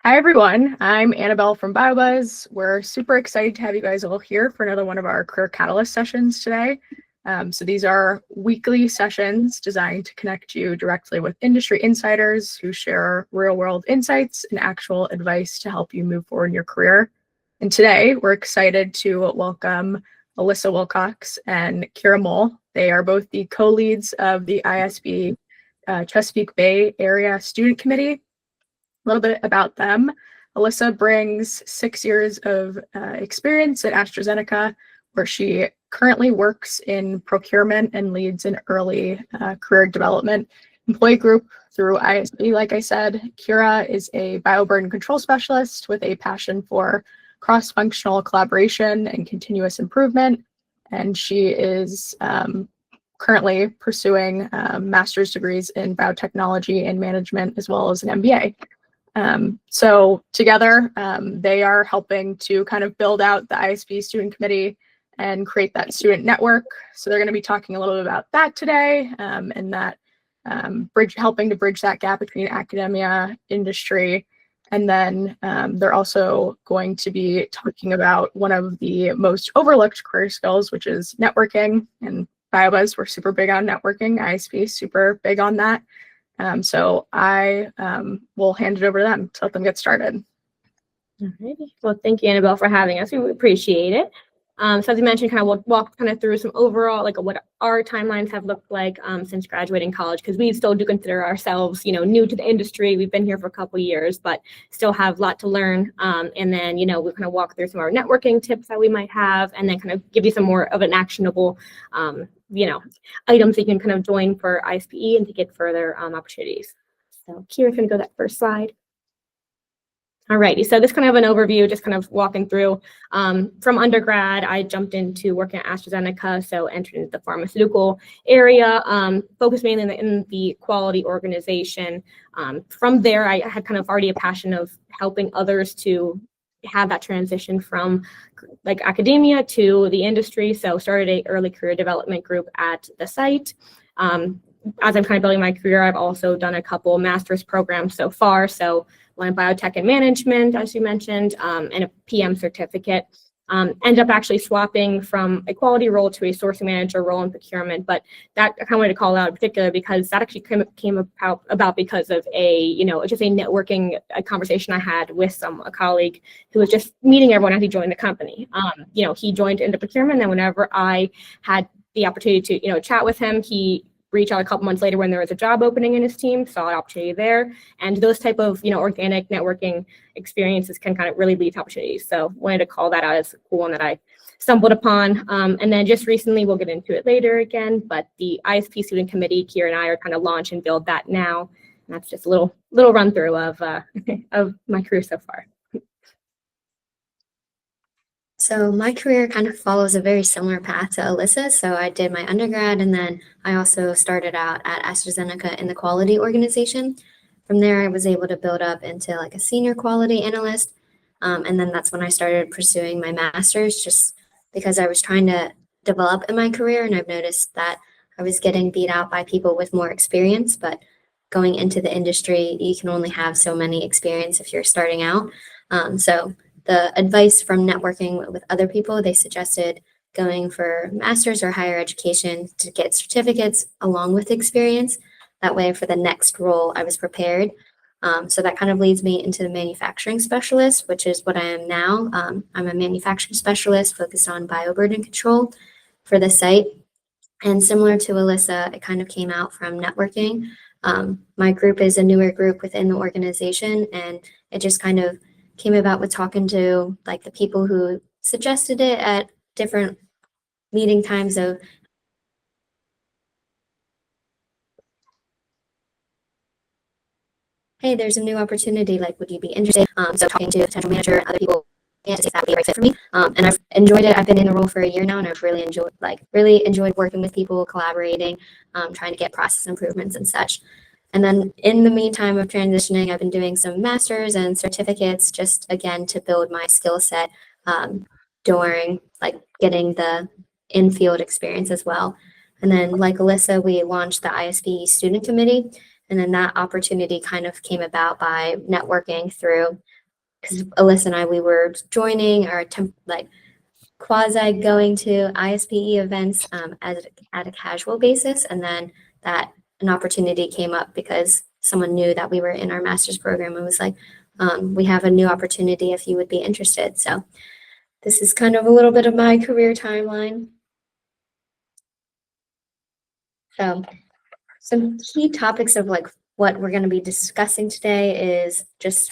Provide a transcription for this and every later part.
Hi, everyone. I'm Annabelle from BioBuzz. We're super excited to have you guys all here for another one of our Career Catalyst sessions today. So these are weekly sessions designed to connect you directly with industry insiders who share real-world insights and actual advice to help you move forward in your career. And today, we're excited to welcome Allyssa Wilcox and Keira Mull. They are both the co-leads of the ISB Chesapeake Bay Area Student Committee. A little bit about them. Allyssa brings 6 years of experience at AstraZeneca, where she currently works in procurement and leads an early career development employee group through ISB. Like I said, Keira is a bioburden control specialist with a passion for cross-functional collaboration and continuous improvement. And she is currently pursuing master's degrees in biotechnology and management, as well as an MBA. So together, they are helping to kind of build out the ISB student committee and create that student network. So they're going to be talking a little bit about that today, and that helping to bridge that gap between academia, industry, and then they're also going to be talking about one of the most overlooked career skills, which is networking. And BioBuzz, we're super big on networking. ISB, super big on that. So I will hand it over to them to let them get started. Alrighty. Well, thank you, Annabelle, for having us. We appreciate it. So as you mentioned, we'll walk through some overall, what our timelines have looked like since graduating college, because we still do consider ourselves, new to the industry. We've been here for a couple of years, but still have a lot to learn. And then, we kind of walk through some of our networking tips that we might have, and then kind of give you some more of an actionable, items that you can kind of join for ISPE and to get further opportunities. So Keira's going to go that first slide. Alrighty, so this kind of an overview, just kind of walking through. From undergrad, I jumped into working at AstraZeneca, so entered into the pharmaceutical area, focused mainly in the quality organization. From there, I had kind of already a passion of helping others to have that transition from academia to the industry. So started an early career development group at the site. As I'm kind of building my career, I've also done a couple master's programs so far. So one in biotech and management, as you mentioned, and a PM certificate. Ended up actually swapping from a quality role to a sourcing manager role in procurement, but that I kind of wanted to call out in particular because that actually came about because of just a networking conversation I had with a colleague who was just meeting everyone as he joined the company. He joined into procurement, and then whenever I had the opportunity to, chat with him, he reach out a couple months later when there was a job opening in his team, saw an opportunity there. And those type of, organic networking experiences can kind of really lead to opportunities. So wanted to call that out as a cool one that I stumbled upon. And then just recently, we'll get into it later again, but the ISP student committee, Keira and I are kind of launch and build that now. And that's just a little run through of my career so far. So my career kind of follows a very similar path to Allyssa. So I did my undergrad, and then I also started out at AstraZeneca in the quality organization. From there, I was able to build up into a senior quality analyst. And then that's when I started pursuing my master's, just because I was trying to develop in my career. And I've noticed that I was getting beat out by people with more experience, but going into the industry, you can only have so many experience if you're starting out. So the advice from networking with other people, they suggested going for master's or higher education to get certificates along with experience. That way, for the next role, I was prepared. So that kind of leads me into the manufacturing specialist, which is what I am now. I'm a manufacturing specialist focused on bioburden control for the site. And similar to Allyssa, it kind of came out from networking. My group is a newer group within the organization, and it just kind of came about with talking to the people who suggested it at different meeting times of, hey, there's a new opportunity, would you be interested? So talking to a potential manager and other people, to see if that would be a right fit for me. And I've enjoyed it. I've been in the role for a year now, and I've really enjoyed working with people, collaborating, trying to get process improvements and such. And then in the meantime of transitioning, I've been doing some masters and certificates, just again to build my skill set during getting the in-field experience as well. And then like Allyssa, we launched the ISB student committee, And then that opportunity kind of came about by networking through, because Allyssa and I, we were joining or quasi going to ISPE events at a casual basis. And then that an opportunity came up because someone knew that we were in our master's program and was like, we have a new opportunity if you would be interested. So this is kind of a little bit of my career timeline. So some key topics of like what we're going to be discussing today is just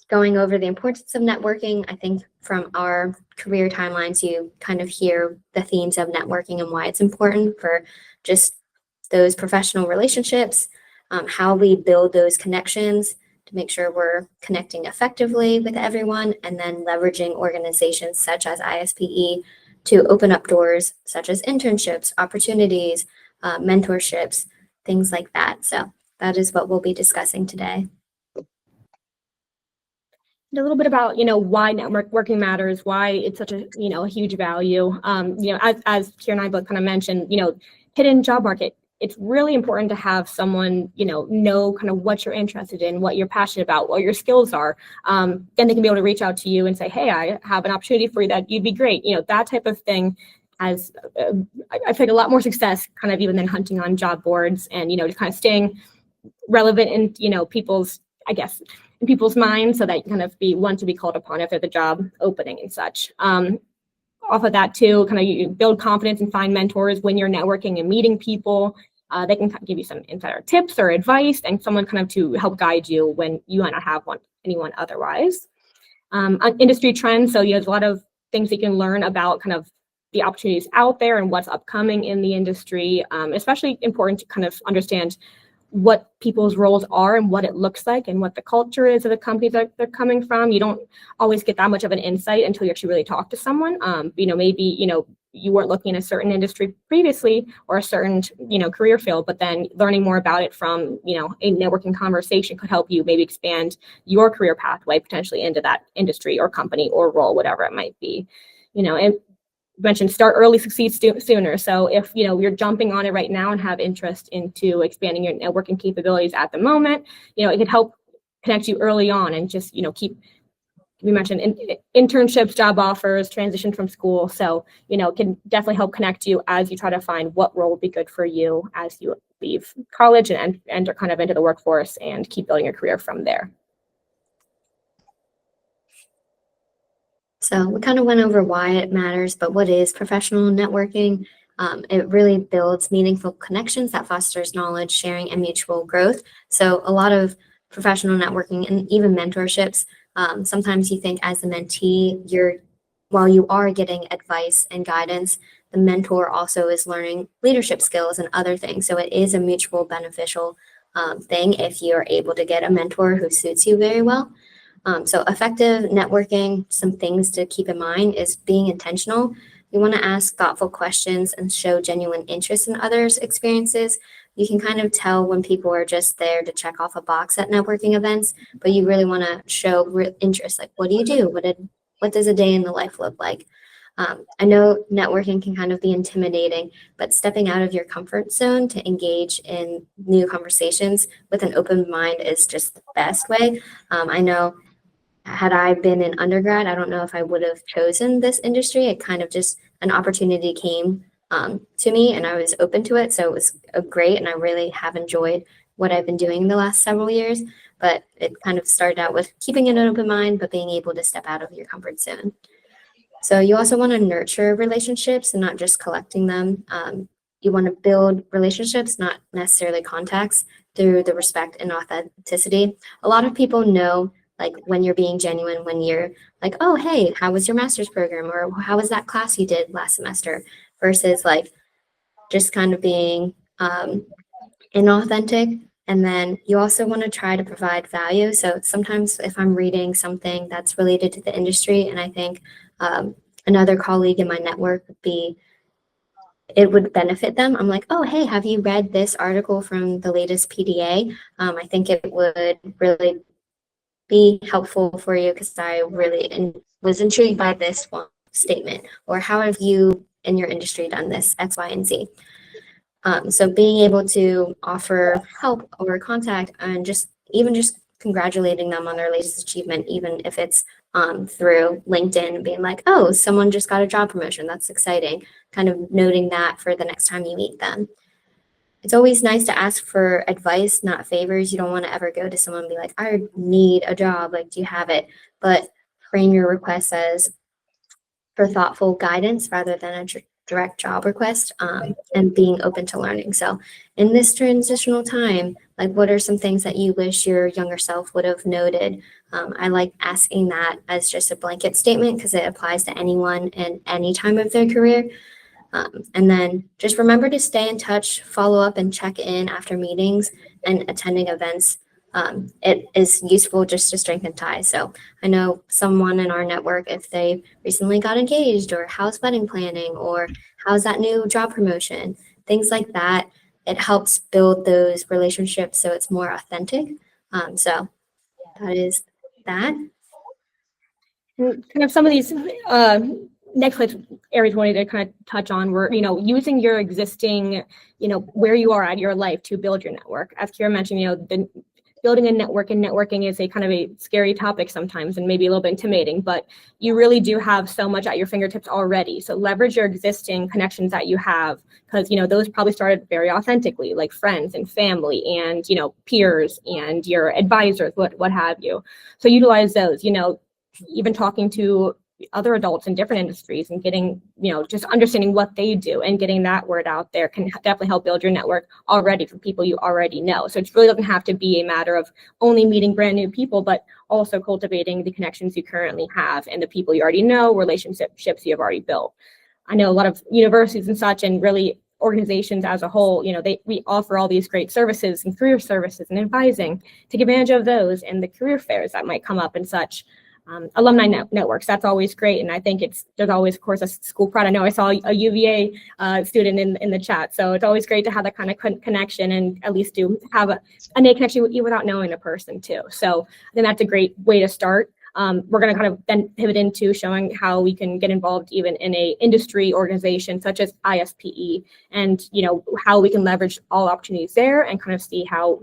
going over the importance of networking. I think from our career timelines, you kind of hear the themes of networking and why it's important for just those professional relationships, how we build those connections to make sure we're connecting effectively with everyone, and then leveraging organizations such as ISPE to open up doors such as internships, opportunities, mentorships, things like that. So that is what we'll be discussing today. A little bit about, why networking matters, why it's such a, a huge value. As Keira and I both kind of mentioned, hidden job market, it's really important to have someone, know kind of what you're interested in, what you're passionate about, what your skills are. Then they can be able to reach out to you and say, hey, I have an opportunity for you that you'd be great. That type of thing has, I feel like, a lot more success kind of even than hunting on job boards and, just kind of staying relevant in, people's minds, so that you kind of want to be called upon if there's a job opening and such. Off of that too, kind of you build confidence and find mentors when you're networking and meeting people. They can give you some insider tips or advice and someone kind of to help guide you when you might not have anyone otherwise. Industry trends, so there's a lot of things you can learn about kind of the opportunities out there and what's upcoming in the industry. Especially important to kind of understand what people's roles are and what it looks like and what the culture is of the company that they're coming from. You don't always get that much of an insight until you actually really talk to someone. Maybe, you weren't looking in a certain industry previously or a certain, career field, but then learning more about it from, a networking conversation could help you maybe expand your career pathway potentially into that industry or company or role, whatever it might be, and mentioned start early, succeed sooner. So if you're jumping on it right now and have interest into expanding your networking capabilities at the moment, it could help connect you early on and just we mentioned internships, job offers, transition from school. So it can definitely help connect you as you try to find what role would be good for you as you leave college and enter kind of into the workforce and keep building your career from there. So we kind of went over why it matters, but what is professional networking? It really builds meaningful connections that fosters knowledge sharing and mutual growth. So a lot of professional networking and even mentorships, sometimes you think as a mentee, while you are getting advice and guidance, the mentor also is learning leadership skills and other things. So it is a mutual beneficial thing if you're able to get a mentor who suits you very well. So effective networking, some things to keep in mind is being intentional. You want to ask thoughtful questions and show genuine interest in others' experiences. You can kind of tell when people are just there to check off a box at networking events, but you really want to show real interest. Like, what do you do? What does a day in the life look like? I know networking can kind of be intimidating, but stepping out of your comfort zone to engage in new conversations with an open mind is just the best way. I know had I been in undergrad, I don't know if I would have chosen this industry. It kind of just an opportunity came to me and I was open to it. So it was great. And I really have enjoyed what I've been doing the last several years. But it kind of started out with keeping an open mind, but being able to step out of your comfort zone. So you also want to nurture relationships and not just collecting them. You want to build relationships, not necessarily contacts, through the respect and authenticity. A lot of people know like when you're being genuine, when you're like, oh, hey, how was your master's program? Or how was that class you did last semester? Versus like just kind of being inauthentic. And then you also want to try to provide value. So sometimes if I'm reading something that's related to the industry and I think another colleague in my network it would benefit them. I'm like, oh, hey, have you read this article from the latest PDA? I think it would really be helpful for you because I really was intrigued by this one statement. Or how have you in your industry done this, X, Y, and Z? So being able to offer help or contact and just congratulating them on their latest achievement, even if it's through LinkedIn and being like, oh, someone just got a job promotion. That's exciting. Kind of noting that for the next time you meet them. It's always nice to ask for advice, not favors. You don't want to ever go to someone and be like, I need a job. Like, do you have it? But frame your request as for thoughtful guidance rather than a direct job request, and being open to learning. So in this transitional time, like, what are some things that you wish your younger self would have noted? I like asking that as just a blanket statement because it applies to anyone in any time of their career. And then just remember to stay in touch, follow up, and check in after meetings and attending events. It is useful just to strengthen ties. So I know someone in our network, if they recently got engaged, or how's wedding planning, or how's that new job promotion, things like that. It helps build those relationships so it's more authentic. So that is that. And kind of some of these next areas we wanted to kind of touch on were, using your existing, where you are at your life to build your network. As Keira mentioned, building a network and networking is a kind of a scary topic sometimes and maybe a little bit intimidating, but you really do have so much at your fingertips already. So leverage your existing connections that you have, because, those probably started very authentically, like friends and family and, peers and your advisors, what have you. So utilize those, even talking to other adults in different industries and getting, just understanding what they do and getting that word out there can definitely help build your network already for people you already know. So it really doesn't have to be a matter of only meeting brand new people, but also cultivating the connections you currently have and the people you already know, relationships you have already built. I know a lot of universities and such, and really organizations as a whole, we offer all these great services and career services and advising. Take advantage of those and the career fairs that might come up and such. Alumni networks, that's always great. And I think there's always, of course, a school pride. I know I saw a UVA student in the chat. So it's always great to have that kind of connection and at least to have a name connection without knowing the person too. So I think that's a great way to start. We're going to kind of then pivot into showing how we can get involved even in a industry organization such as ISPE, and, how we can leverage all opportunities there and kind of see how,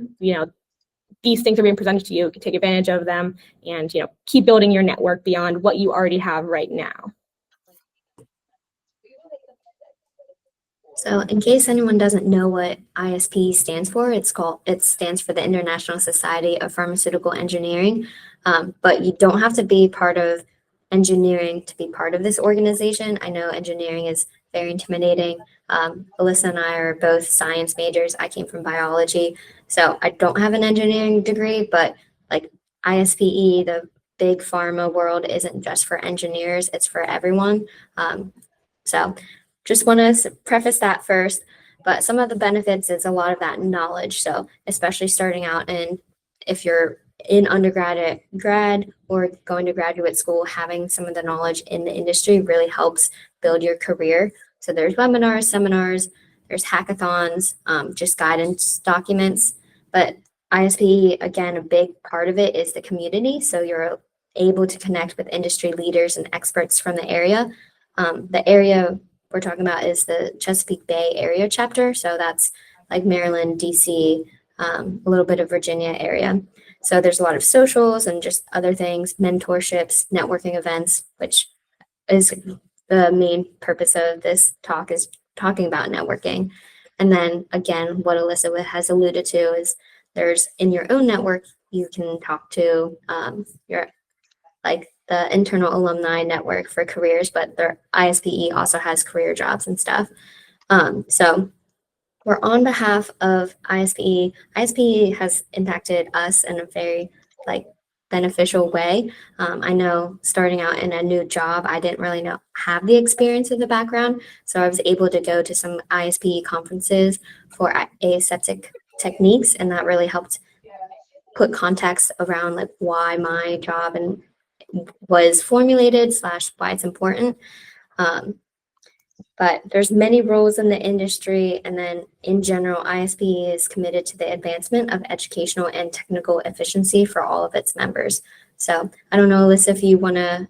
these things are being presented to you, can take advantage of them and, keep building your network beyond what you already have right now. So in case anyone doesn't know what ISP stands for, it stands for the International Society of Pharmaceutical Engineering. But you don't have to be part of engineering to be part of this organization. I know engineering is very intimidating. Allyssa and I are both science majors. I came from biology. So I don't have an engineering degree, but like ISPE, the big pharma world, isn't just for engineers, it's for everyone. So just want to preface that first, but some of the benefits is a lot of that knowledge. So especially starting out, and if you're in undergrad, grad, or going to graduate school, having some of the knowledge in the industry really helps build your career. So there's webinars, seminars, there's hackathons, just guidance documents. But ISP, again, a big part of it is the community. So you're able to connect with industry leaders and experts from the area. The area we're talking about is the Chesapeake Bay area chapter. So that's like Maryland, DC, a little bit of Virginia area. So there's a lot of socials and just other things, mentorships, networking events, which is the main purpose of this talk, is talking about networking. And then again, what Allyssa has alluded to is there's in your own network, you can talk to your like the internal alumni network for careers, but their ISPE also has career jobs and stuff. So we're on behalf of ISPE. ISPE has impacted us in a very beneficial way. I know starting out in a new job, I didn't really have the experience of the background. So I was able to go to some ISPE conferences for aseptic techniques, and that really helped put context around why my job and was formulated / why it's important. But there's many roles in the industry, and then in general, ISPE is committed to the advancement of educational and technical efficiency for all of its members. So I don't know, Allyssa, if you want to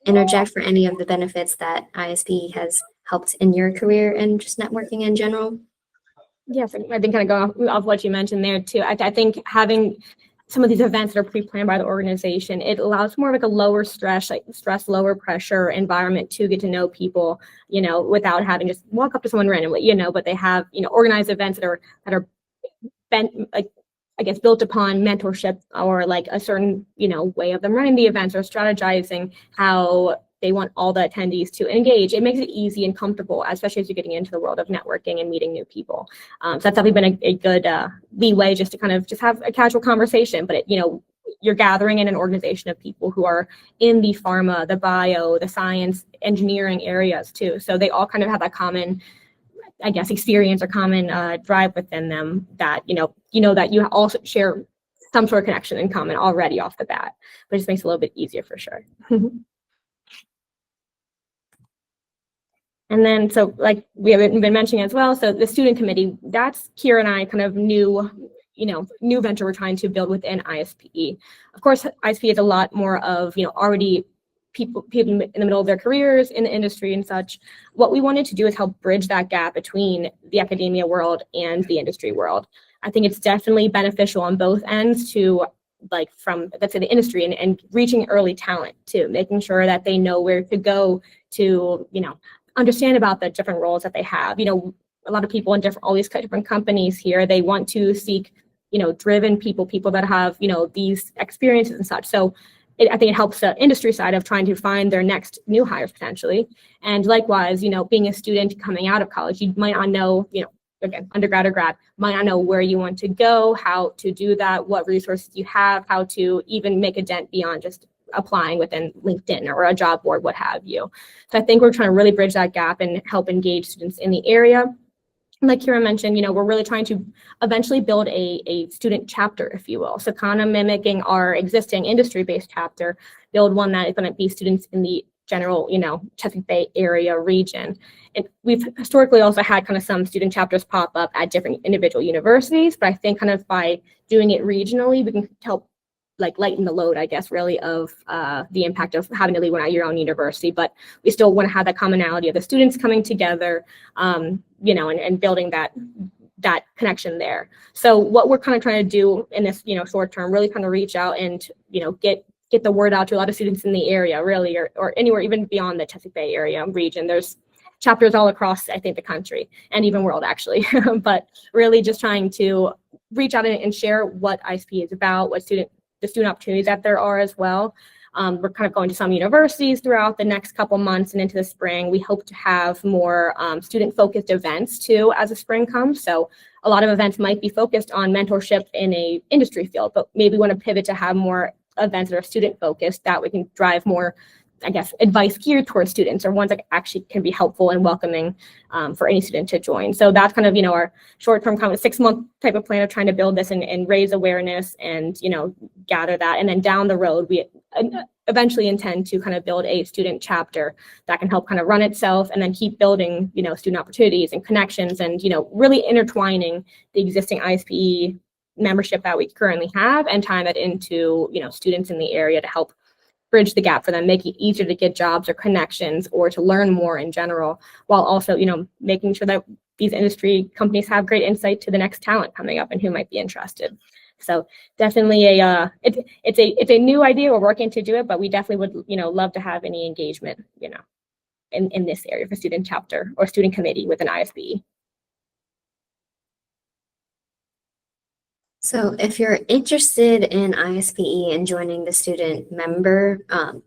interject for any of the benefits that ISPE has helped in your career and just networking in general? Yes, I think kind of going off what you mentioned there too. I think having some of these events that are pre-planned by the organization, it allows more of like a lower stress, lower pressure environment to get to know people, without having just walk up to someone randomly, but they have, organized events that are bent, like, I guess, built upon mentorship or like a certain, way of them running the events or strategizing how they want all the attendees to engage. It makes it easy and comfortable, especially as you're getting into the world of networking and meeting new people. So that's definitely been a good leeway just to kind of just have a casual conversation. But you're gathering in an organization of people who are in the pharma, the bio, the science, engineering areas too. So they all kind of have that common, I guess, experience or common drive within them that that you also share some sort of connection in common already off the bat. But it just makes it a little bit easier for sure. And then, so like we have been mentioning as well, so the student committee, that's Keira and I kind of new venture we're trying to build within ISPE. Of course, ISPE is a lot more of, already people in the middle of their careers in the industry and such. What we wanted to do is help bridge that gap between the academia world and the industry world. I think it's definitely beneficial on both ends to, like, from, let's say, the industry and reaching early talent too, making sure that they know where to go to, understand about the different roles that they have. A lot of people in all these different companies here, they want to seek, driven people that have, these experiences and such. So I think it helps the industry side of trying to find their next new hires potentially. And likewise, being a student coming out of college, you might not know, again, undergrad or grad, might not know where you want to go, how to do that, what resources you have, how to even make a dent beyond just applying within LinkedIn or a job board, what have you. So I think we're trying to really bridge that gap and help engage students in the area. Like Keira mentioned, we're really trying to eventually build a student chapter, if you will. So kind of mimicking our existing industry-based chapter, build one that is going to be students in the general, Chesapeake Bay area region. And we've historically also had kind of some student chapters pop up at different individual universities, but I think kind of by doing it regionally, we can help like lighten the load, I guess, really, of the impact of having to leave one at your own university. But we still want to have that commonality of the students coming together, and building that connection there. So what we're kind of trying to do in this, short term, really kind of reach out and, get the word out to a lot of students in the area, really, or anywhere even beyond the Chesapeake Bay area region. There's chapters all across, I think, the country and even world, actually. But really just trying to reach out and share what ISP is about, what the student opportunities that there are as well. We're kind of going to some universities throughout the next couple months and into the spring. We hope to have more student-focused events too as the spring comes. So a lot of events might be focused on mentorship in a industry field, but maybe want to pivot to have more events that are student-focused that we can drive more, I guess, advice geared towards students, or ones that actually can be helpful and welcoming for any student to join. So that's kind of, our short-term kind of 6-month type of plan of trying to build this and raise awareness and, gather that. And then down the road, we eventually intend to kind of build a student chapter that can help kind of run itself and then keep building, student opportunities and connections and, really intertwining the existing ISPE membership that we currently have and tying that into, students in the area to help bridge the gap for them, make it easier to get jobs or connections or to learn more in general, while also, making sure that these industry companies have great insight to the next talent coming up and who might be interested. So definitely it's a new idea. We're working to do it, but we definitely would, love to have any engagement, in this area for student chapter or student committee with an ISBE. So if you're interested in ISPE and joining the student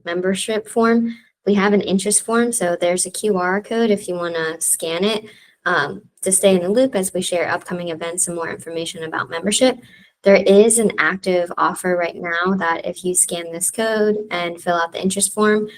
membership form, we have an interest form. So there's a QR code if you want to scan it to stay in the loop as we share upcoming events and more information about membership. There is an active offer right now that if you scan this code and fill out the interest form,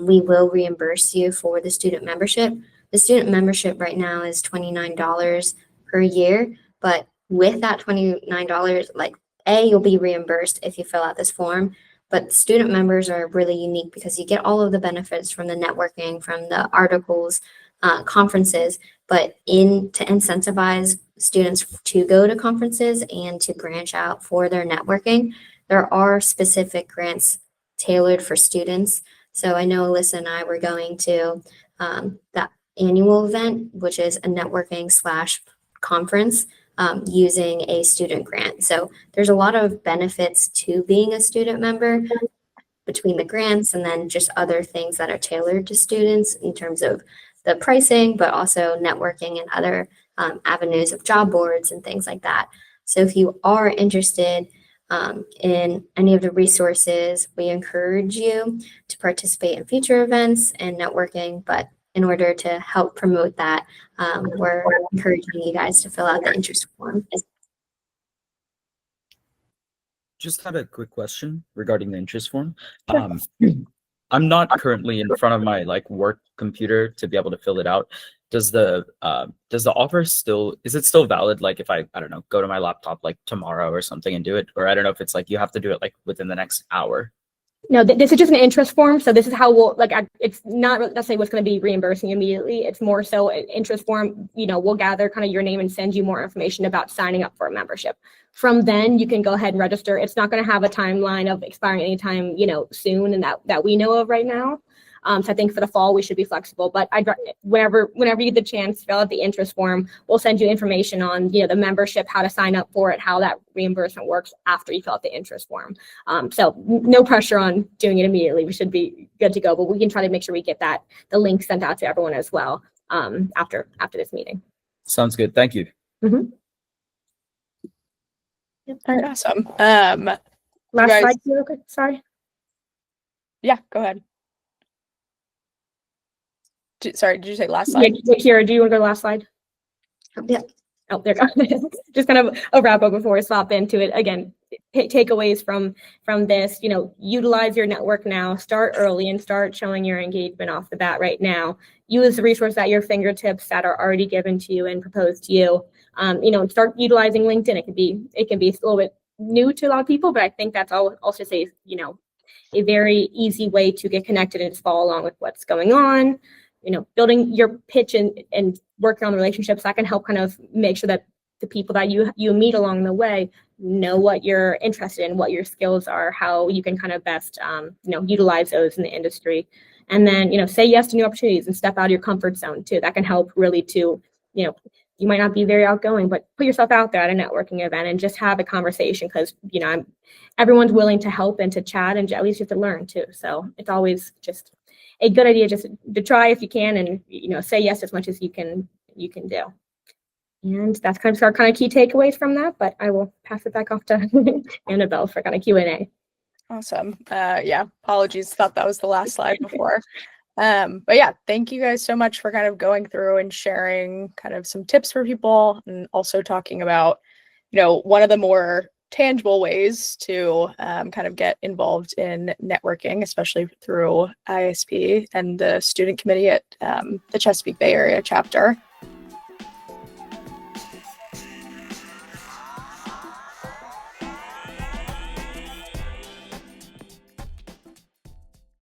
we will reimburse you for the student membership. The student membership right now is $29 per year, but with that $29, you'll be reimbursed if you fill out this form, but student members are really unique because you get all of the benefits from the networking, from the articles, conferences, but to incentivize students to go to conferences and to branch out for their networking, there are specific grants tailored for students. So I know Allyssa and I were going to that annual event, which is a networking / conference using a student grant. So there's a lot of benefits to being a student member between the grants and then just other things that are tailored to students in terms of the pricing, but also networking and other avenues of job boards and things like that. So if you are interested in any of the resources, we encourage you to participate in future events and networking, but in order to help promote that, we're encouraging you guys to fill out the interest form. Just had a quick question regarding the interest form. Sure. I'm not currently in front of my work computer to be able to fill it out. Does the offer is it still valid? Like if I don't know, go to my laptop tomorrow or something and do it, or I don't know if it's you have to do it within the next hour. No, this is just an interest form. So this is how we'll it's not necessarily what's going to be reimbursing immediately. It's more so an interest form. We'll gather kind of your name and send you more information about signing up for a membership. From then you can go ahead and register. It's not going to have a timeline of expiring anytime, soon and that we know of right now. So I think for the fall, we should be flexible, but whenever you get the chance, fill out the interest form. We'll send you information on, the membership, how to sign up for it, how that reimbursement works after you fill out the interest form. So no pressure on doing it immediately. We should be good to go, but we can try to make sure we get the link sent out to everyone as well after this meeting. Sounds good. Thank you. Mm-hmm. All right, awesome. Last guys- slide, real quick. Sorry. Yeah, go ahead. Sorry, did you say last slide? Yeah, Keira, do you want to go to the last slide? Yeah. Oh, there you go. Just kind of a wrap up before we swap into it. Again, takeaways from this, utilize your network now, start early and start showing your engagement off the bat right now. Use the resources at your fingertips that are already given to you and proposed to you. Start utilizing LinkedIn. It can be a little bit new to a lot of people, but I think that's also say, a very easy way to get connected and follow along with what's going on. Building your pitch and working on the relationships that can help kind of make sure that the people that you meet along the way know what you're interested in, what your skills are, how you can kind of best, utilize those in the industry. And then, say yes to new opportunities and step out of your comfort zone too. That can help really to, you might not be very outgoing, but put yourself out there at a networking event and just have a conversation because, everyone's willing to help and to chat and at least you have to learn too. So it's always just a good idea just to try if you can and, say yes as much as you can do. And that's kind of our key takeaways from that, but I will pass it back off to Annabelle for kind of Q&A. Awesome. Yeah, apologies. Thought that was the last slide before. But yeah, thank you guys so much for kind of going through and sharing kind of some tips for people and also talking about, one of the more tangible ways to kind of get involved in networking, especially through ISP and the student committee at the Chesapeake Bay Area chapter.